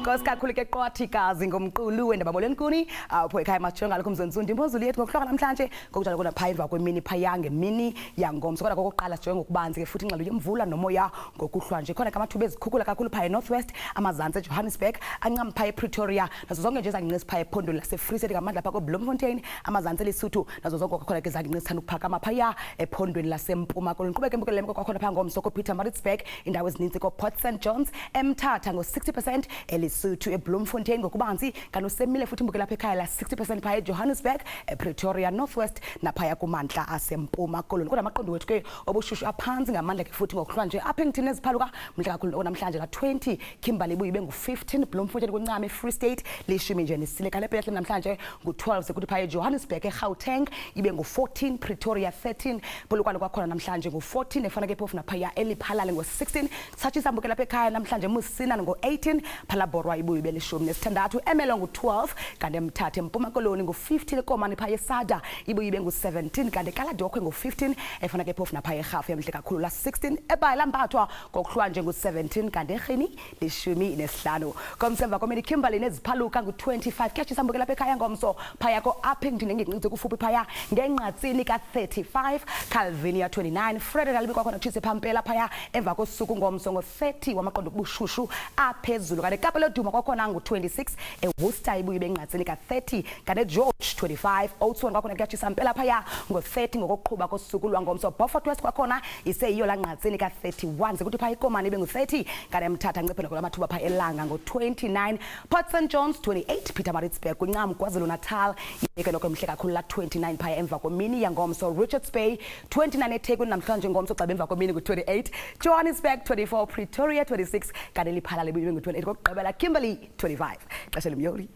Inkosi kakhulu ke qwathikazi ngomqulu wendaba bolenkuni apho ekhaya majonga lokho mzonsundu Imozulu yethu ngokuhloka namhlanje ngokunjalo kona phaya emva kwemini phaya ngemini yangomso kodwa kokuqala sijonge ngokubanzi ke futhi ingxelo yemvula nomoya ngokuhlwa nje khona kamathuba ezikhukhula kakhulu phaya eNorthwest amazantsi eJohannesburg ancam phaya ePretoria nazo zonke nje zanginqisi phaya ephondweni laseFree State ngamandla phaya koBloemfontein amazantsi eLesotho nazo zonke kwakhona ke zanginqisi thanda ukuphakama phaya ephondweni lasempuma koloni qhubeke embukelemo kwakhona phaya ngomso koPietermaritzburg indawo ezininzi koPort St Johns eMthatha ngo-60% eLesotho eBloemfontein ngokubanzi kanosemile futhi imbukela lapha ekhaya la 60% phaya eJohannesburg ePretoria Northwest naphaya kumantla asempuma koloni kodwa amaqondo wethu ke obushushu aphansi ngamandla ke futhi ngokuhlwa nje apha engithini eziphaluka mhla kakhulu namhlanje ka20 Kimberley buyibe ngu15 Bloemfontein kuncama eFree State lishumi nje nesile kalepe yahle namhlanje ngu12 sekuthi phaya eJohannesburg eGauteng ibe ngu14 Pretoria 13 polokwane kwakhona namhlanje ngu14 efana ke phofu naphaya eliphalale ngo16 sathi sambukela lapha ekhaya namhlanje musina ngo18 phalaborwa ibuye belishumi nesithandathu emelo ngu12 kanti eMthatha empuma koloni ngu15 ekomani phaya eSada ibuye ibe ngu17 kanti eKaladokhwe ngu15 efana ke phofu naphaya eGafu emhle kakhulu la 16 ebaya lambathwa ngokuhlwa nje ngu17 kanti eGhini lishumi nesihlanu komsemva komini Kimberley neziphaluka ngu25 kyathi sambukela lapha ekhaya ngomso phaya ko Uppington ngenginqinci kufuphi phaya ngenqatsini ka35 Calvinia 29 Frederick alibi kwakhona tshise phampela phaya emva kosuku ngomso ngo30 wamaqondo kubushushu aphezulu kanti eKapa loduma kwakhona ngu26 eWorcester ibuye benqatsini ka30 kanti eGeorge 25 Oudtshoorn kwakhona kuyatshisa mpela phaya ngo30 ngokuqhuba kosuku lwangomso Beaufort West kwakhona iseyiyo la nqatsini ka31 sekuthi phaya ikomani ibe ngu30 kanti eMthatha ncephela kulamathuba phaya elanga ngo29 Port St Johns 28 Pietermaritzburg kuncam KwaZulu-Natal ibeke lokho emhle kakhulu la 29 phaya emva kwemini yangomso Richards Bay 29 eThekwini namhlanje ngomso xa emva kwemini ku28 Johannesburg 24 Pretoria 26 kanti liphala libuye ngu28 kokugqibela Kimberley 25 xesha lemyoli